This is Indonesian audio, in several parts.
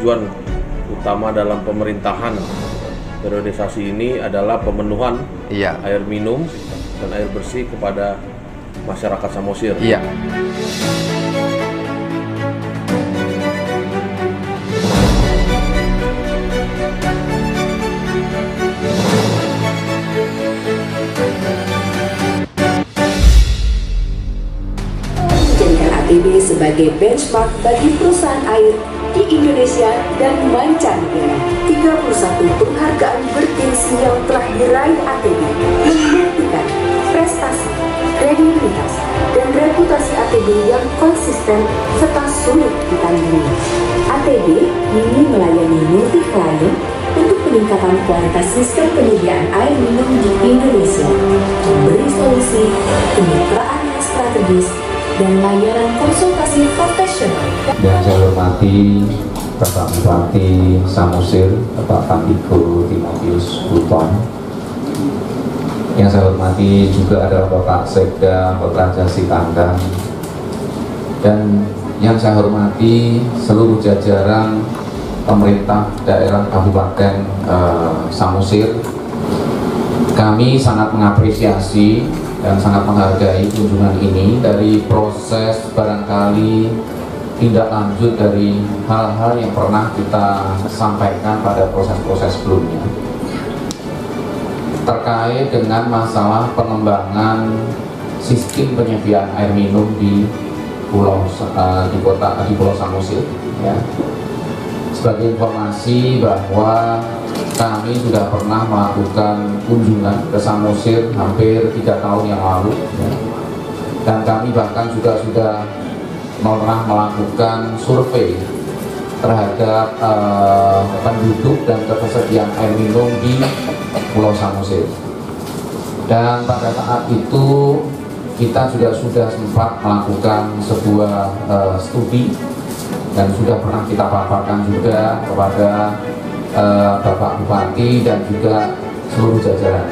tujuan utama dalam pemerintahan periodisasi ini adalah pemenuhan air minum dan air bersih kepada masyarakat Samosir. Menjadikan ATB sebagai benchmark bagi perusahaan air di Indonesia dan mancanegara. 31 penghargaan bergengsi yang telah diraih ATB membuktikan prestasi, kredibilitas, dan reputasi ATB yang konsisten serta sulit ditandingi. ATB kini melayani multi klien untuk peningkatan kualitas sistem penyediaan air minum di Indonesia, memberi solusi kemitraan yang strategis dan layanan konsultasi profesional. Yang saya hormati Bapak Bupati Samosir, Bapak Kandiko Timotius Buton. Yang saya hormati juga adalah Bapak Sekda Hotraja Sikandang. Dan yang saya hormati seluruh jajaran pemerintah daerah Kabupaten Samosir. Kami sangat mengapresiasi dan sangat menghargai kunjungan ini dari proses barangkali tindak lanjut dari hal-hal yang pernah kita sampaikan pada proses-proses sebelumnya terkait dengan masalah pengembangan sistem penyediaan air minum di Pulau Samosir. Ya. Sebagai informasi bahwa kami sudah pernah melakukan kunjungan ke Samosir hampir 3 tahun yang lalu, ya. Dan kami bahkan juga sudah pernah melakukan survei terhadap penduduk dan ketersediaan air minum di Pulau Samosir. Dan pada saat itu kita sudah sempat melakukan sebuah studi dan sudah pernah kita paparkan juga kepada Bapak Bupati dan juga seluruh jajaran.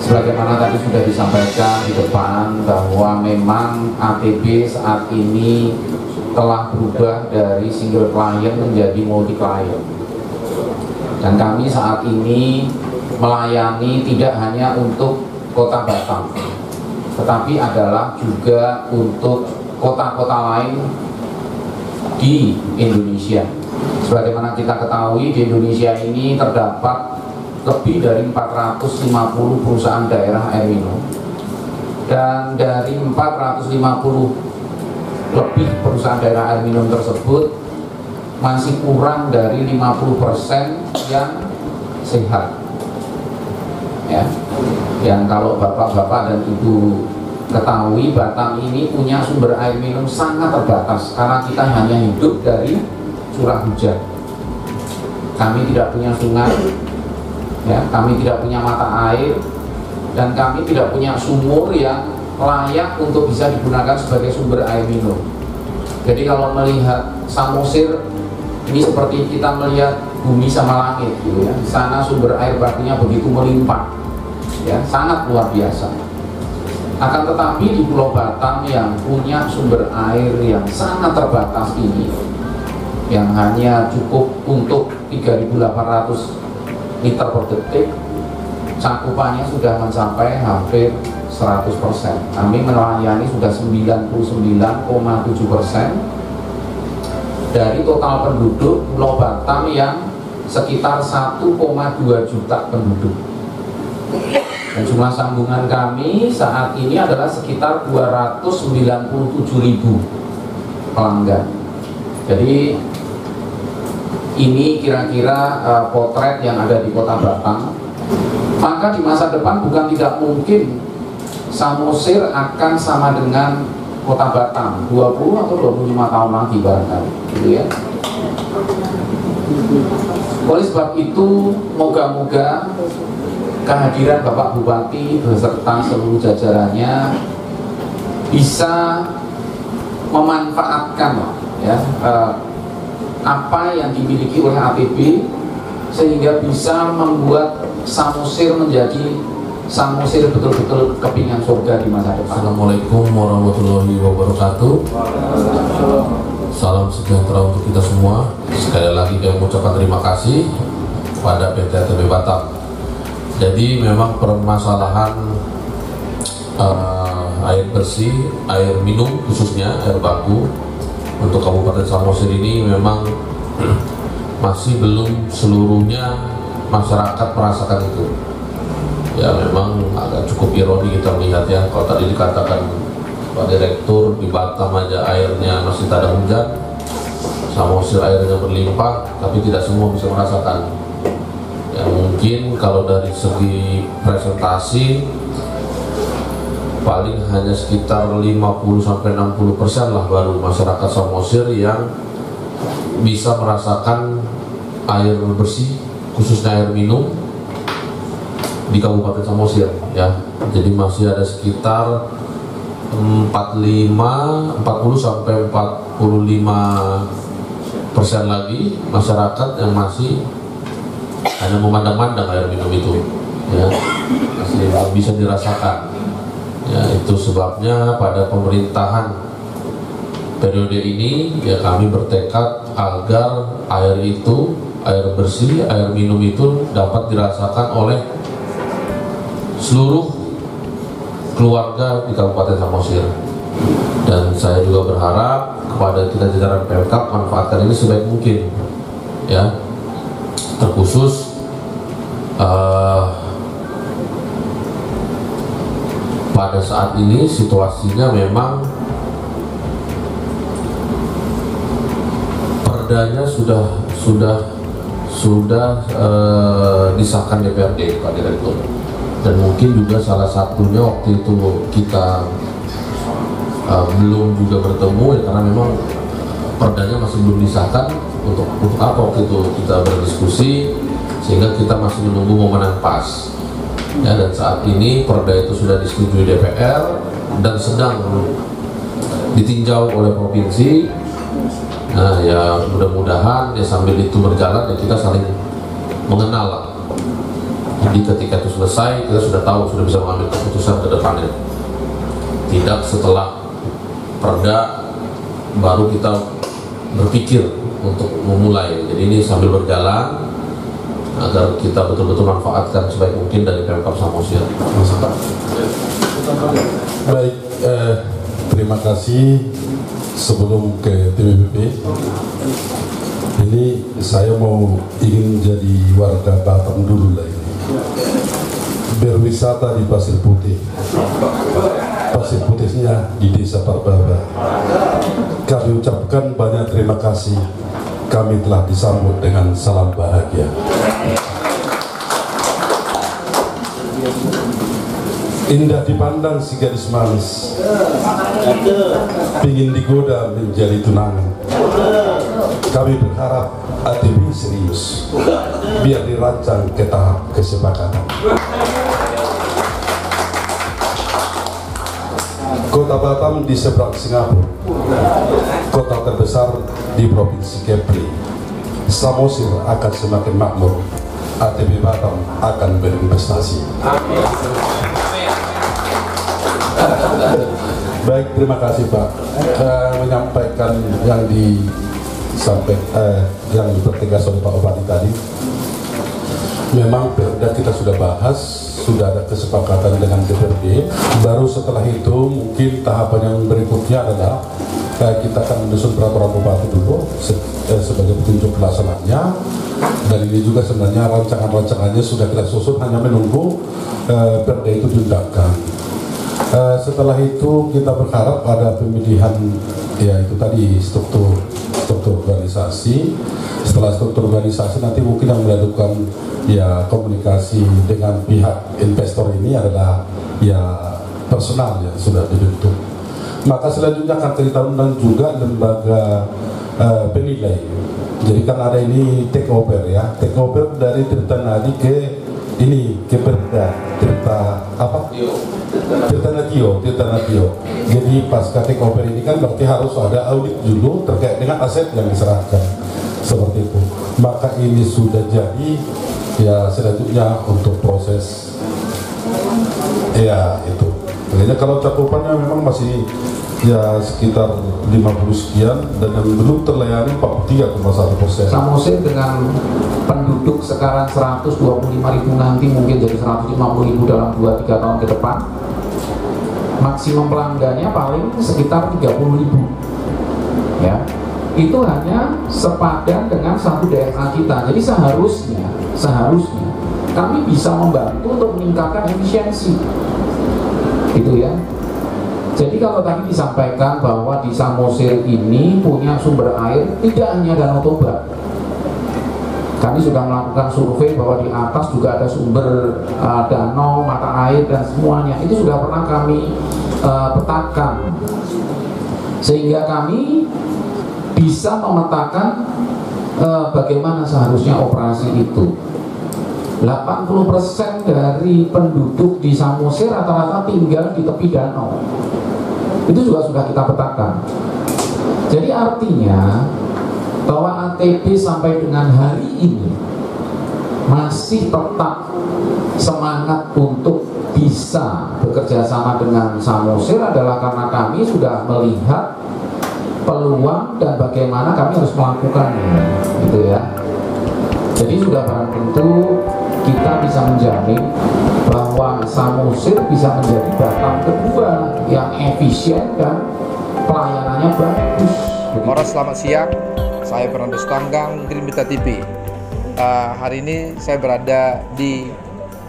Sebagaimana tadi sudah disampaikan di depan bahwa memang ATB saat ini telah berubah dari single client menjadi multi client. Dan kami saat ini melayani tidak hanya untuk Kota Batam, tetapi adalah juga untuk kota-kota lain di Indonesia. Sebagaimana kita ketahui, di Indonesia ini terdapat lebih dari 450 perusahaan daerah air minum, dan dari 450 lebih perusahaan daerah air minum tersebut masih kurang dari 50% yang sehat, ya. Yang kalau bapak-bapak dan ibu ketahui, Batam ini punya sumber air minum sangat terbatas karena kita hanya hidup dari curah hujan. Kami tidak punya sungai, ya, kami tidak punya mata air, dan kami tidak punya sumur yang layak untuk bisa digunakan sebagai sumber air minum. Jadi kalau melihat Samosir ini seperti kita melihat bumi sama langit, gitu ya. Di sana sumber air bakunya begitu melimpah, ya, sangat luar biasa. Akan tetapi di Pulau Batam yang punya sumber air yang sangat terbatas ini, yang hanya cukup untuk 3.800 liter per detik, cakupannya sudah mencapai hampir 100%. Kami melayani sudah 99,7% dari total penduduk Pulau Batam yang sekitar 1,2 juta penduduk. Dan jumlah sambungan kami saat ini adalah sekitar 297.000 pelanggan. Jadi ini kira-kira potret yang ada di Kota Batam. Maka di masa depan bukan tidak mungkin Samosir akan sama dengan Kota Batam 20 atau 25 tahun lagi barangkali, gitu ya. Oleh sebab itu, moga-moga kehadiran Bapak Bupati beserta seluruh jajarannya bisa memanfaatkan, ya, apa yang dimiliki oleh ATB sehingga bisa membuat Samosir menjadi Samosir betul-betul kepingan surga di masa depan. Assalamualaikum warahmatullahi wabarakatuh. Salam sejahtera untuk kita semua. Sekali lagi kami mengucapkan terima kasih pada PT ATB Batam. Jadi memang permasalahan air bersih, air minum khususnya air baku untuk Kabupaten Samosir ini memang masih belum seluruhnya masyarakat merasakan itu. Ya memang agak cukup ironi kita melihat ya, kalau tadi dikatakan Pak Direktur di Batam aja airnya masih tak ada hujan, Samosir airnya berlimpah, tapi tidak semua bisa merasakan. Ya mungkin kalau dari segi presentasi paling hanya sekitar 50-60% lah baru masyarakat Samosir yang bisa merasakan air bersih khususnya air minum di Kabupaten Samosir ya. Jadi masih ada sekitar 40-45% lagi masyarakat yang masih hanya memandang-mandang air minum itu ya, masih bisa dirasakan ya. Itu sebabnya pada pemerintahan periode ini ya kami bertekad agar air itu, air bersih, air minum itu dapat dirasakan oleh seluruh keluarga di Kabupaten Samosir. Dan saya juga berharap kepada kita jajaran Pemkab manfaatkan ini sebaik mungkin ya, terkhusus pada saat ini situasinya memang perdanya sudah disahkan DPRD Pak Direktur. Dan mungkin juga salah satunya waktu itu kita belum juga bertemu ya, karena memang perdanya masih belum disahkan. Untuk apa waktu itu kita berdiskusi sehingga kita masih menunggu momen yang pas ya. Dan saat ini perda itu sudah disetujui DPR dan sedang ditinjau oleh provinsi. Nah ya mudah-mudahan ya sambil itu berjalan ya kita saling mengenal lah. Jadi ketika itu selesai, kita sudah tahu, sudah bisa mengambil keputusan ke depannya. Tidak setelah perda baru kita berpikir untuk memulai. Jadi ini sambil berjalan agar kita betul-betul manfaatkan sebaik mungkin dari Pemkab Samosir. Baik, terima kasih. Sebelum ke TBBP, ini saya ingin jadi warga Batam dulu lah ini. Berwisata di Pasir Putih. Pasir Putihnya di Desa Parbaba. Kami ucapkan banyak terima kasih. Kami telah disambut dengan salam bahagia. Indah dipandang si gadis manis, ingin digoda menjadi tunangan. Kami berharap ATB serius, biar dirancang ke tahap kesepakatan. Kota Batam di seberang Singapura, kota terbesar di Provinsi Kepri. Samosir akan semakin makmur, ATB Batam akan berinvestasi. Baik, terima kasih Pak. Menyampaikan yang yang dipertegas oleh Pak Opati tadi. Memang perda kita sudah bahas, sudah ada kesepakatan dengan DPRD. Baru setelah itu mungkin tahapan yang berikutnya adalah kita akan menyusun peraturan bupati dulu sebagai petunjuk pelaksanaannya. Dan ini juga sebenarnya rancangan-rancangannya sudah kita susun, hanya menunggu perda itu diundangkan. Setelah itu kita berharap ada pemilihan, ya itu tadi struktur organisasi. Setelah struktur organisasi nanti mungkin yang melakukan ya komunikasi dengan pihak investor ini adalah ya personal yang sudah dibentuk. Maka selanjutnya akan kita undang juga lembaga penilai. Jadi kan ada ini take over ya, take over dari Tirta Nadi ke ini ke Perda Tirta apa? Tirta Natio. Jadi pasca take over ini kan berarti harus ada audit dulu terkait dengan aset yang diserahkan, seperti itu. Maka ini sudah jadi ya selanjutnya untuk proses ya itu Akhirnya kalau cakupannya memang masih ya sekitar 50 sekian dan yang belum terlayani 43,1%. Samosir dengan penduduk sekarang 125.000 nanti mungkin jadi 150.000 dalam 2-3 tahun ke depan. Maksimum pelanggannya paling sekitar 30.000. Ya. Itu hanya sepadan dengan satu DSA kita. Jadi seharusnya kami bisa membantu untuk meningkatkan efisiensi. Gitu ya. Jadi kalau tadi disampaikan bahwa di Samosir ini punya sumber air tidak hanya Danau Toba. Kami sudah melakukan survei bahwa di atas juga ada sumber danau, mata air dan semuanya. Itu sudah pernah kami petakan. Sehingga kami bisa memetakan bagaimana seharusnya operasi itu. 80% dari penduduk di Samosir rata-rata tinggal di tepi danau. Itu juga sudah kita petakan. Jadi artinya bahwa ATB sampai dengan hari ini masih tetap semangat untuk bisa bekerja sama dengan Samosir adalah karena kami sudah melihat peluang dan bagaimana kami harus melakukannya, gitu ya. Jadi sudah barang tentu kita bisa menjamin bahwa Samosir bisa menjadi Batam kedua yang efisien dan pelayanannya bagus. Orang selamat siang, saya Fernandes Tanggang, Green Beta TV. Hari ini saya berada di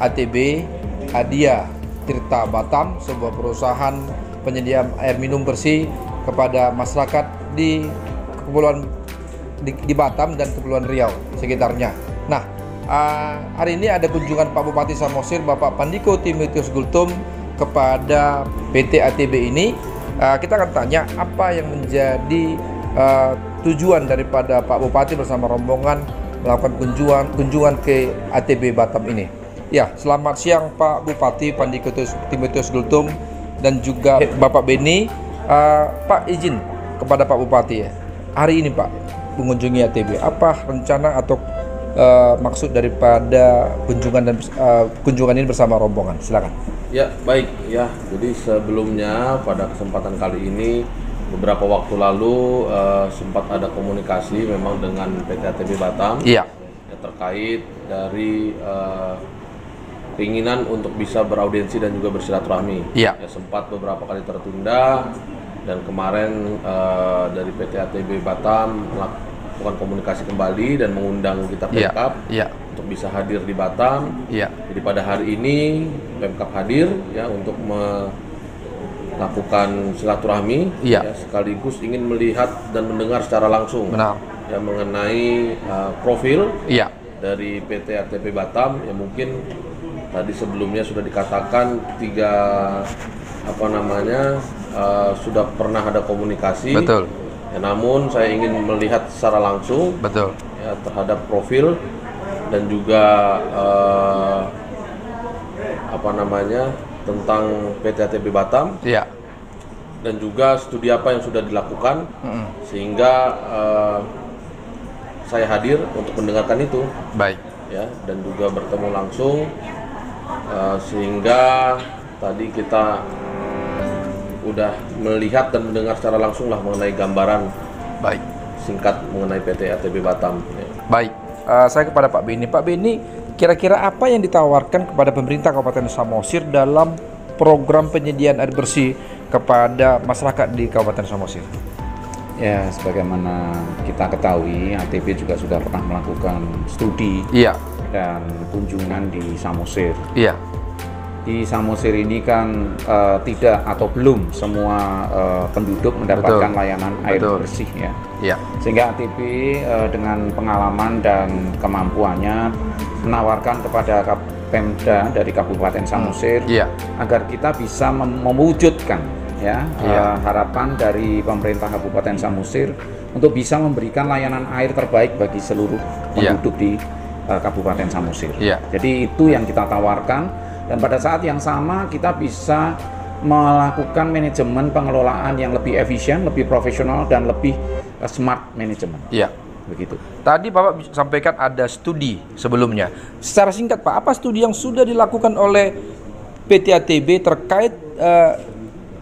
ATB Adia Tirta Batam, sebuah perusahaan penyedia air minum bersih kepada masyarakat di Kepulauan di Batam dan Kepulauan Riau sekitarnya. Nah, hari ini ada kunjungan Pak Bupati Samosir, Bapak Pandiko Timotius Gultom kepada PT ATB ini. Kita akan tanya apa yang menjadi tujuan daripada Pak Bupati bersama rombongan melakukan kunjungan ke ATB Batam ini. Ya, selamat siang Pak Bupati Pandiko Timotius Gultom dan juga Bapak Beni. Pak, izin kepada Pak Bupati ya, hari ini Pak mengunjungi ATB, apa rencana atau maksud daripada kunjungan ini bersama rombongan? Silakan. Ya, baik ya. Jadi sebelumnya pada kesempatan kali ini beberapa waktu lalu sempat ada komunikasi memang dengan PT ATB Batam. Iya. Ya, terkait dari keinginan untuk bisa beraudiensi dan juga bersilaturahmi. Iya. Ya, sempat beberapa kali tertunda dan kemarin dari PT ATB Batam melakukan komunikasi kembali dan mengundang kita Pemkab untuk bisa hadir di Batam. Jadi pada hari ini Pemkab hadir ya untuk melakukan silaturahmi ya, sekaligus ingin melihat dan mendengar secara langsung ya mengenai profil dari PT ATB Batam yang mungkin tadi sebelumnya sudah dikatakan sudah pernah ada komunikasi. Betul. Ya, namun saya ingin melihat secara langsung ya, terhadap profil dan juga tentang PT ATB Batam dan juga studi apa yang sudah dilakukan sehingga saya hadir untuk mendengarkan itu. Baik. Ya, dan juga bertemu langsung sehingga tadi kita udah melihat dan mendengar secara langsung lah mengenai gambaran singkat mengenai PT ATB Batam. Ya. Baik, saya kepada Pak Beni. Pak Beni, kira-kira apa yang ditawarkan kepada pemerintah Kabupaten Samosir dalam program penyediaan air bersih kepada masyarakat di Kabupaten Samosir? Ya, sebagaimana kita ketahui, ATB juga sudah pernah melakukan studi dan kunjungan di Samosir. Di Samosir ini kan tidak atau belum semua penduduk mendapatkan layanan air bersih ya. Sehingga ATB dengan pengalaman dan kemampuannya menawarkan kepada Pemda dari Kabupaten Samosir agar kita bisa mewujudkan harapan dari pemerintah Kabupaten Samosir untuk bisa memberikan layanan air terbaik bagi seluruh penduduk di Kabupaten Samosir. Jadi itu yang kita tawarkan. Dan pada saat yang sama kita bisa melakukan manajemen pengelolaan yang lebih efisien, lebih profesional dan lebih smart manajemen. Begitu. Tadi Bapak sampaikan ada studi sebelumnya. Secara singkat Pak, apa studi yang sudah dilakukan oleh PT ATB terkait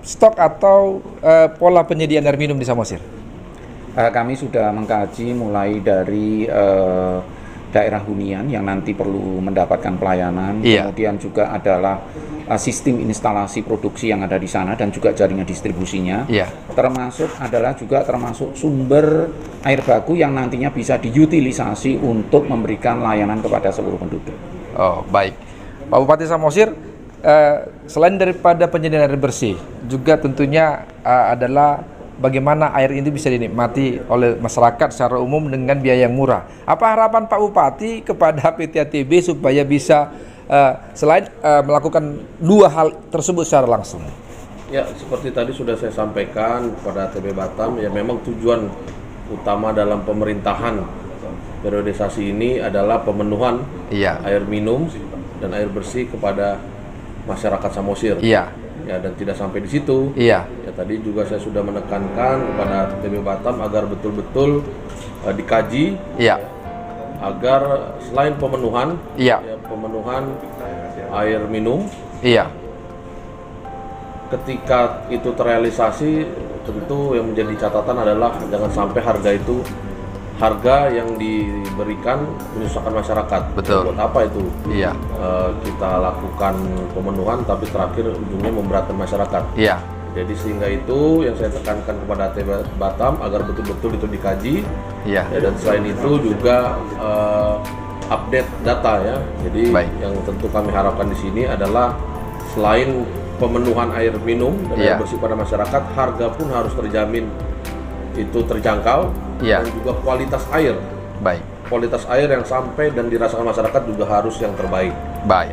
stok atau pola penyediaan air minum di Samosir? Kami sudah mengkaji mulai dari daerah hunian yang nanti perlu mendapatkan pelayanan, kemudian juga adalah sistem instalasi produksi yang ada di sana dan juga jaringan distribusinya, termasuk sumber air baku yang nantinya bisa diutilisasi untuk memberikan layanan kepada seluruh penduduk. Oh, baik. Pak Bupati Samosir, selain daripada penyediaan air bersih, juga tentunya adalah bagaimana air ini bisa dinikmati oleh masyarakat secara umum dengan biaya yang murah. Apa harapan Pak Bupati kepada PT ATB supaya bisa selain melakukan dua hal tersebut secara langsung? Ya, seperti tadi sudah saya sampaikan kepada ATB Batam, ya memang tujuan utama dalam pemerintahan periodisasi ini adalah pemenuhan air minum dan air bersih kepada masyarakat Samosir. Ya, dan tidak sampai di situ. Ya, tadi juga saya sudah menekankan kepada ATB Batam agar betul-betul dikaji. Agar selain pemenuhan, pemenuhan air minum, ketika itu terrealisasi, tentu yang menjadi catatan adalah jangan sampai harga yang diberikan menyusahkan masyarakat. Betul. Buat apa itu? Kita lakukan pemenuhan, tapi terakhir ujungnya memberatkan masyarakat. Jadi sehingga itu yang saya tekankan kepada ATB Batam agar betul-betul itu dikaji. Dan selain itu juga update data ya. Jadi yang tentu kami harapkan di sini adalah selain pemenuhan air minum dan air bersih pada masyarakat, harga pun harus terjamin itu terjangkau dan juga kualitas air. Kualitas air yang sampai dan dirasakan masyarakat juga harus yang terbaik.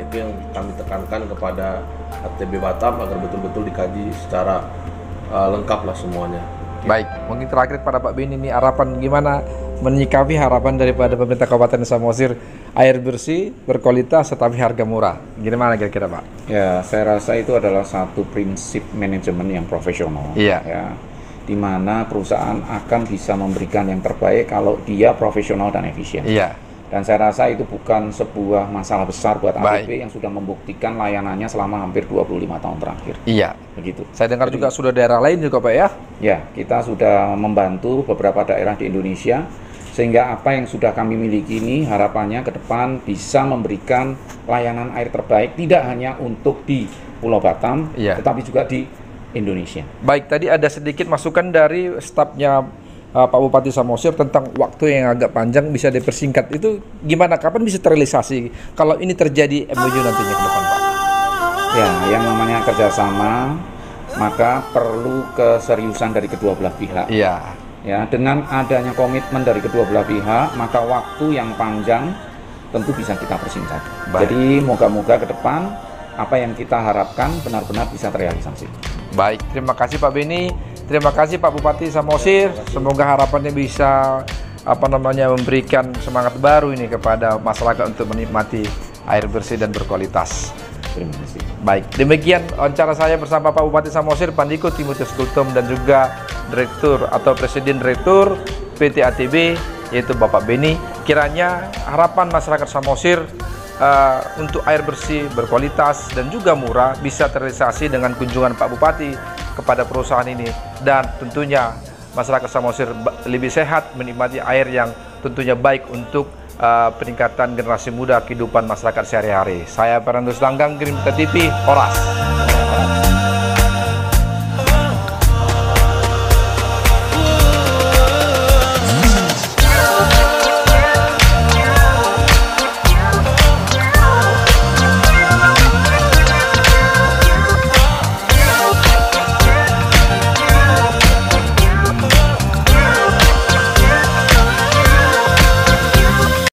Itu yang kami tekankan kepada ATB Batam agar betul-betul dikaji secara lengkap lah semuanya. Baik, mungkin terakhir pada Pak Beni, ini harapan gimana menyikapi harapan daripada pemerintah Kabupaten Samosir air bersih, berkualitas, tetapi harga murah. Gimana kira-kira Pak? Ya, saya rasa itu adalah satu prinsip manajemen yang profesional. Ya, di mana perusahaan akan bisa memberikan yang terbaik kalau dia profesional dan efisien. Dan saya rasa itu bukan sebuah masalah besar buat ATB yang sudah membuktikan layanannya selama hampir 25 tahun terakhir. Begitu. Saya dengar juga sudah daerah lain juga Pak ya? Ya, kita sudah membantu beberapa daerah di Indonesia, sehingga apa yang sudah kami miliki ini harapannya ke depan bisa memberikan layanan air terbaik tidak hanya untuk di Pulau Batam, tetapi juga di Indonesia. Baik, tadi ada sedikit masukan dari stafnya Pak Bupati Samosir tentang waktu yang agak panjang bisa dipersingkat. Itu gimana, kapan bisa terrealisasi kalau ini terjadi MOU nantinya ke depan Pak? Ya, yang namanya kerjasama maka perlu keseriusan dari kedua belah pihak. Ya, dengan adanya komitmen dari kedua belah pihak, maka waktu yang panjang tentu bisa kita persingkat. Jadi moga-moga ke depan apa yang kita harapkan benar-benar bisa terrealisasi. Baik, terima kasih Pak Beni, terima kasih Pak Bupati Samosir. Semoga harapannya bisa memberikan semangat baru ini kepada masyarakat untuk menikmati air bersih dan berkualitas. Terima kasih. Baik, demikian wawancara saya bersama Pak Bupati Samosir Pandiko Timotius Gultom dan juga Direktur atau Presiden Direktur PT ATB yaitu Bapak Beni. Kiranya harapan masyarakat Samosir untuk air bersih, berkualitas dan juga murah bisa terrealisasi dengan kunjungan Pak Bupati kepada perusahaan ini, dan tentunya masyarakat Samosir lebih sehat menikmati air yang tentunya baik untuk peningkatan generasi muda kehidupan masyarakat sehari-hari. Saya Fernando Stanggang, Grimita TV, Oras.